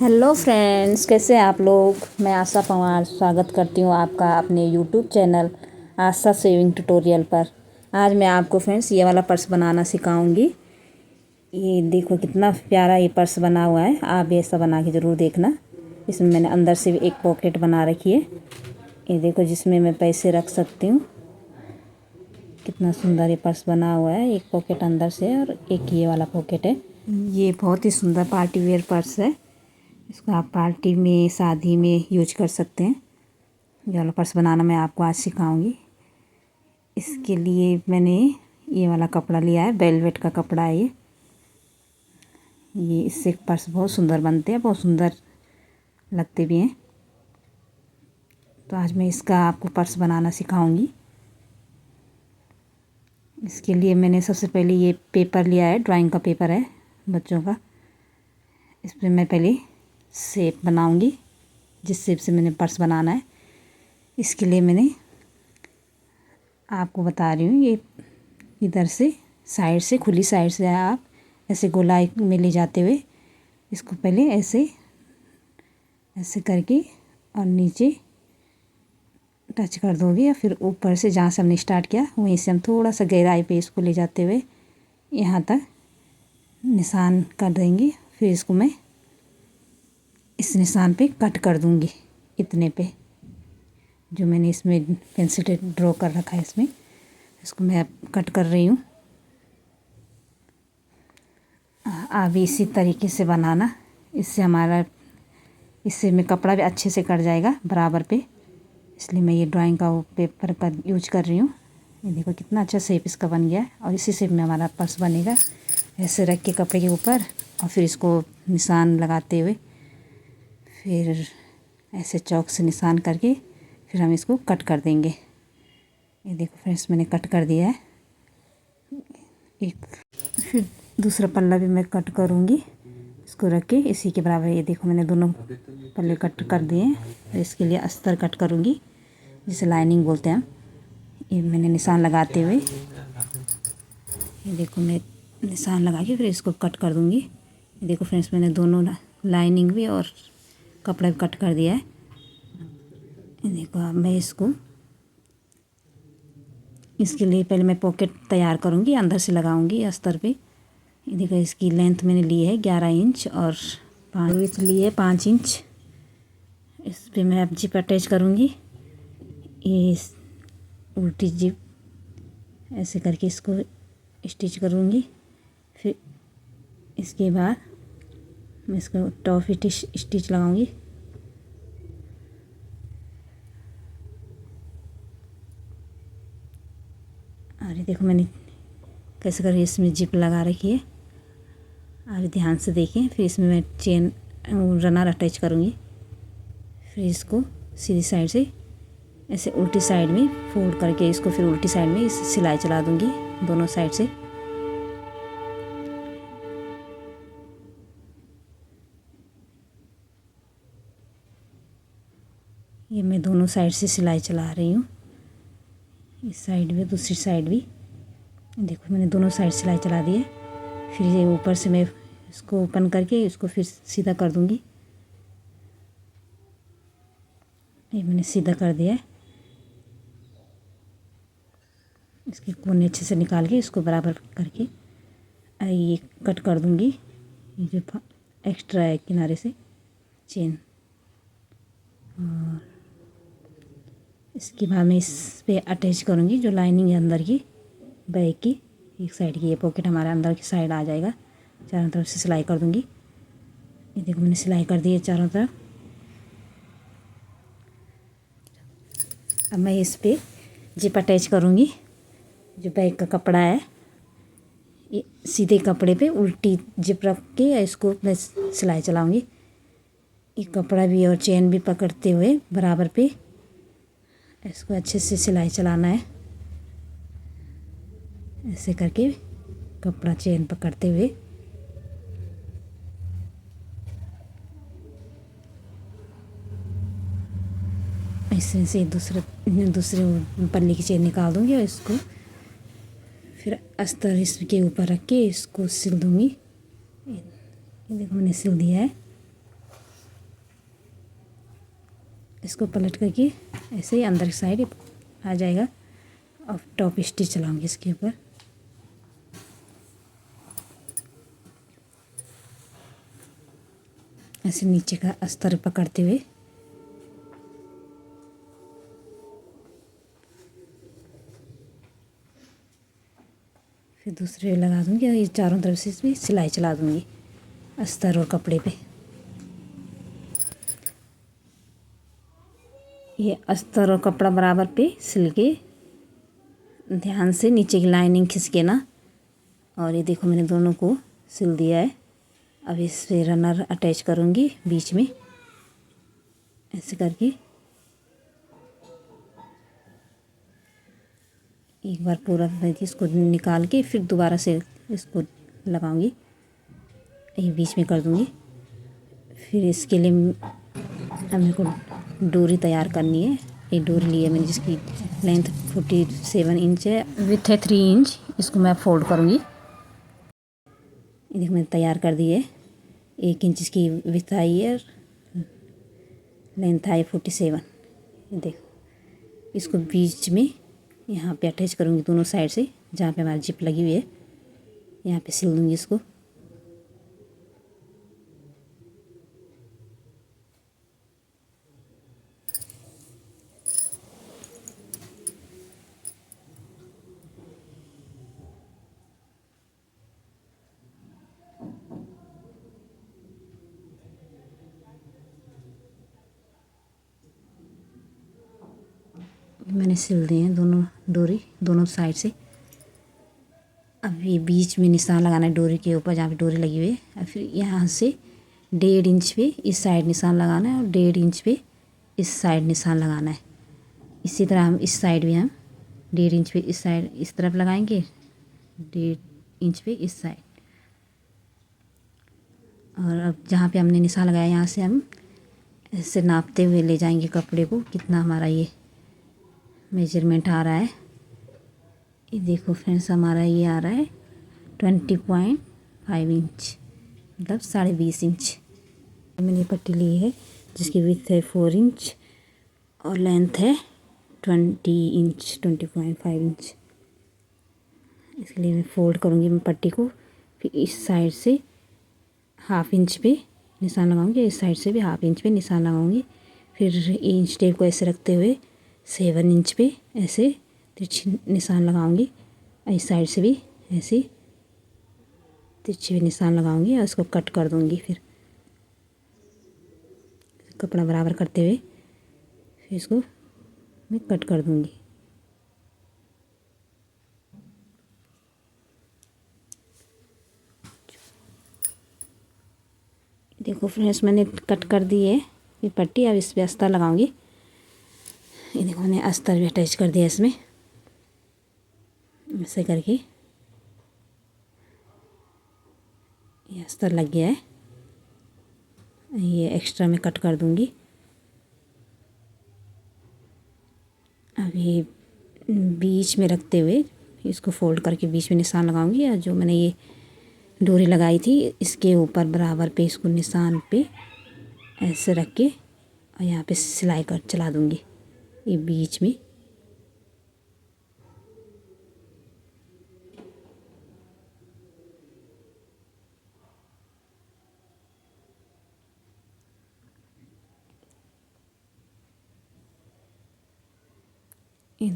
Hello friends, कैसे हैं आप लोग। मैं आशा पंवार स्वागत करती हूँ आपका अपने यूट्यूब चैनल आशा सेविंग ट्यूटोरियल पर। आज मैं आपको फ्रेंड्स ये वाला पर्स बनाना सिखाऊंगी। ये देखो कितना प्यारा ये पर्स बना हुआ है। आप भी ऐसा बना के ज़रूर देखना। इसमें मैंने अंदर से भी एक पॉकेट बना रखी है। ये देखो जिसमें मैं पैसे रख सकती हूँ। कितना सुंदर ये पर्स बना हुआ है। एक पॉकेट अंदर से और एक ये वाला पॉकेट है। ये बहुत ही सुंदर पार्टी वेयर पर्स है। इसको आप पार्टी में, शादी में यूज कर सकते हैं। ये वाला पर्स बनाना मैं आपको आज सिखाऊंगी। इसके लिए मैंने ये वाला कपड़ा लिया है, वेलवेट का कपड़ा है ये इससे पर्स बहुत सुंदर बनते हैं, बहुत सुंदर लगते भी हैं। तो आज मैं इसका आपको पर्स बनाना सिखाऊंगी। इसके लिए मैंने सबसे पहले ये पेपर लिया है, ड्राइंग का पेपर है बच्चों का। इस पर मैं पहले शेप बनाऊंगी, जिस शेप से मैंने पर्स बनाना है। इसके लिए मैंने आपको बता रही हूँ, ये इधर से साइड से, खुली साइड से आप ऐसे गोलाई में ले जाते हुए इसको पहले ऐसे ऐसे करके और नीचे टच कर दोगे, या फिर ऊपर से जहाँ से हमने स्टार्ट किया वहीं से हम थोड़ा सा गहराई पे इसको ले जाते हुए यहाँ तक निशान कर देंगे। फिर इसको मैं इस निशान पे कट कर दूंगी, इतने पे जो मैंने इसमें पेंसिल से ड्रॉ कर रखा है। इसमें इसको मैं कट कर रही हूँ। आप इसी तरीके से बनाना, इससे मैं कपड़ा भी अच्छे से कट जाएगा बराबर पे। इसलिए मैं ये ड्राइंग का वो पेपर का यूज कर रही हूँ। ये देखो कितना अच्छा शेप इसका बन गया है। और इसी शेप में हमारा पर्स बनेगा। ऐसे रख के कपड़े के ऊपर और फिर इसको निशान लगाते हुए फिर ऐसे चौक से निशान करके फिर हम इसको कट कर देंगे। ये देखो फ्रेंड्स, मैंने कट कर दिया है। एक फिर दूसरा पल्ला भी मैं कट करूँगी, इसको रख के इसी के बराबर। ये देखो मैंने दोनों पल्ले कट कर दिए हैं। इसके लिए अस्तर कट करूँगी, जिसे लाइनिंग बोलते हैं हम। ये मैंने निशान लगाते हुए, ये देखो मैं निशान लगा के फिर इसको कट कर दूँगी। ये देखो फ्रेंड्स, मैंने दोनों लाइनिंग भी और कपड़ा भी कट कर दिया है। ये देखो अब मैं इसके लिए पहले मैं पॉकेट तैयार करूँगी, अंदर से लगाऊँगी अस्तर पे। ये देखो इसकी लेंथ मैंने ली है 11 इंच और 5 ली है 5 इंच। इस पे मैं अब जिप अटैच करूँगी। ये उल्टी जिप ऐसे करके इसको स्टिच करूँगी। फिर इसके बाद मैं इसको टॉप स्टिच लगाऊँगी। और ये देखो मैंने कैसे कर इसमें जिप लगा रखी है। आप ध्यान से देखें। फिर इसमें मैं चेन रनर अटैच करूँगी। फिर इसको सीधी साइड से ऐसे उल्टी साइड में फोल्ड करके इसको फिर उल्टी साइड में इस सिलाई चला दूँगी दोनों साइड से। ये मैं दोनों साइड से सिलाई चला रही हूँ, इस साइड भी दूसरी साइड भी। देखो मैंने दोनों साइड सिलाई चला दी है। फिर ये ऊपर से मैं इसको ओपन करके इसको फिर सीधा कर दूँगी। ये मैंने सीधा कर दिया है। इसके कोने अच्छे से निकाल के इसको बराबर करके ये कट कर दूँगी। ये जो एक्स्ट्रा है किनारे से चेन, और इसके बाद मैं इस पे अटैच करूँगी जो लाइनिंग है अंदर की, बैक की एक साइड की। ये पॉकेट हमारा अंदर की साइड आ जाएगा। चारों तरफ से सिलाई कर दूँगी। ये देखो मैंने सिलाई कर दी है चारों तरफ। अब मैं इस पे जिप अटैच करूँगी। जो बैक का कपड़ा है, ये सीधे कपड़े पे उल्टी जिप रख के इसको मैं सिलाई चलाऊँगी। ये कपड़ा भी और चेन भी पकड़ते हुए बराबर पे इसको अच्छे से सिलाई चलाना है। ऐसे करके कपड़ा चेन पकड़ते हुए ऐसे से दूसरे पल्ले की चेन निकाल दूँगी और इसको फिर अस्तर इसके ऊपर रख के इसको सिल दूँगी। ये देखो मैंने सिल दिया है। इसको पलट करके ऐसे ही अंदर की साइड आ जाएगा और टॉप स्टिच चलाऊँगी इसके ऊपर। ऐसे नीचे का अस्तर पकड़ते हुए फिर दूसरे लगा दूँगी और ये चारों तरफ से इसमें सिलाई चला दूँगी अस्तर और कपड़े पे। ये अस्तर और कपड़ा बराबर पे सिल के ध्यान से नीचे की लाइनिंग खींच के ना, और ये देखो मैंने दोनों को सिल दिया है। अब इस पे रनर अटैच करूँगी बीच में ऐसे करके। एक बार पूरा इसको निकाल के फिर दोबारा से इसको लगाऊंगी, ये बीच में कर दूंगी। फिर इसके लिए अब मेरे को डोरी तैयार करनी है। एक डोरी ली है मैंने जिसकी लेंथ 47 इंच है, विड्थ है 3 इंच। इसको मैं फोल्ड करूँगी। ये देखो मैंने तैयार कर दी है। 1 इंच इसकी विड्थ आई है, लेंथ आई 47। देखो इसको बीच में यहाँ पे अटैच करूँगी दोनों साइड से, जहाँ पे हमारी जिप लगी हुई है यहाँ पे सिल दूँगी इसको। मैंने सिल दिए हैं दोनों डोरी दोनों साइड से। अब ये बीच में निशान लगाना है डोरी के ऊपर जहाँ पे डोरी लगी हुई है। और फिर यहाँ से 1.5 इंच पे इस साइड निशान लगाना है और 1.5 इंच पे इस साइड निशान लगाना है। इसी तरह हम इस साइड भी हम 1.5 इंच पे इस साइड इस तरफ लगाएंगे, 1.5 इंच पे इस साइड। और अब जहाँ पे हमने निशान लगाया यहाँ से हम ऐसे नापते हुए ले जाएंगे कपड़े को, कितना हमारा ये मेजरमेंट आ रहा है। ये देखो फ्रेंड्स हमारा ये आ रहा है 20.5 इंच, मतलब 20.5 इंच। मैंने पट्टी ली है जिसकी विड्थ है 4 इंच और लेंथ है 20 इंच, 20.5 इंच। इसके लिए मैं फोल्ड करूँगी मैं पट्टी को। फिर इस साइड से 1/2 इंच पे निशान लगाऊंगी, इस साइड से भी 1/2 इंच पे निशान लगाऊंगी। फिर इंच टेप को ऐसे रखते हुए 7 इंच पे ऐसे तिरछी निशान लगाऊंगी और इस साइड से भी ऐसे तिरछी निशान लगाऊंगी और इसको कट कर दूंगी। फिर कपड़ा बराबर करते हुए फिर इसको मैं कट कर दूंगी। देखो फ्रेंड्स मैंने कट कर दी है ये पट्टी। अब इस पे अस्तर लगाऊंगी। ये देखो मैंने अस्तर भी अटैच कर दिया इसमें ऐसे करके। ये अस्तर लग गया है, ये एक्स्ट्रा में कट कर दूंगी। अब ये बीच में रखते हुए इसको फोल्ड करके बीच में निशान लगाऊंगी और जो मैंने ये डोरी लगाई थी इसके ऊपर बराबर पे इसको निशान पे ऐसे रख के और यहाँ पे सिलाई कर चला दूंगी ये बीच में।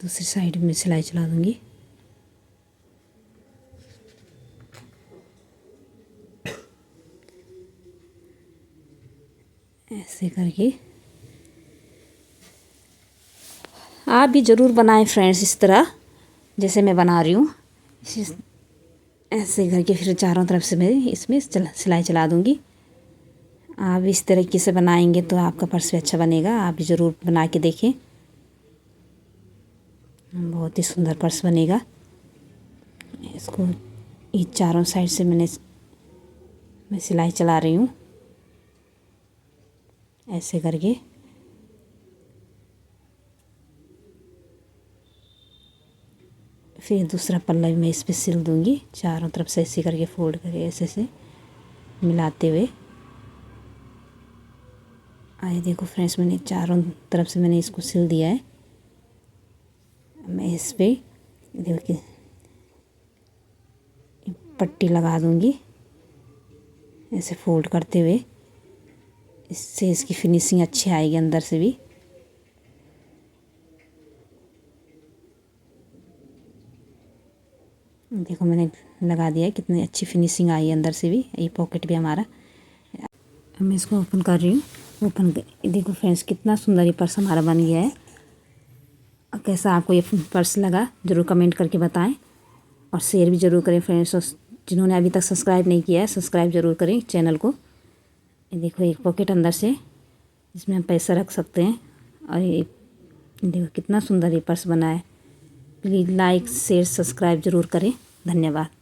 दूसरी साइड में सिलाई चला दूंगी। ऐसे करके आप भी ज़रूर बनाएं फ्रेंड्स इस तरह जैसे मैं बना रही हूँ। ऐसे करके फिर चारों तरफ से मैं इसमें सिलाई चला दूंगी। आप इस तरीके से बनाएंगे तो आपका पर्स भी अच्छा बनेगा। आप भी ज़रूर बना के देखें, बहुत ही सुंदर पर्स बनेगा। इसको ये चारों साइड से मैं सिलाई चला रही हूँ ऐसे करके। फिर दूसरा पल्ला भी मैं इस पे सिल दूंगी चारों तरफ से ऐसे करके फोल्ड करके ऐसे से मिलाते हुए। आइए देखो फ्रेंड्स, मैंने चारों तरफ से मैंने इसको सिल दिया है। मैं इस पे देखो पट्टी लगा दूंगी ऐसे फोल्ड करते हुए। इससे इसकी फिनिशिंग अच्छी आएगी अंदर से भी। देखो मैंने लगा दिया है, कितनी अच्छी फिनिशिंग आई है अंदर से भी। ये पॉकेट भी हमारा। अब मैं इसको ओपन कर रही हूँ। देखो फ्रेंड्स, कितना सुंदर ये पर्स हमारा बन गया है। कैसा आपको ये पर्स लगा ज़रूर कमेंट करके बताएं, और शेयर भी ज़रूर करें फ्रेंड्स। और जिन्होंने अभी तक सब्सक्राइब नहीं किया है, सब्सक्राइब ज़रूर करें चैनल को। ये देखो एक पॉकेट अंदर से, इसमें हम पैसा रख सकते हैं। और ये देखो कितना सुंदर ये पर्स बना है। प्लीज़ लाइक शेयर सब्सक्राइब ज़रूर करें। धन्यवाद।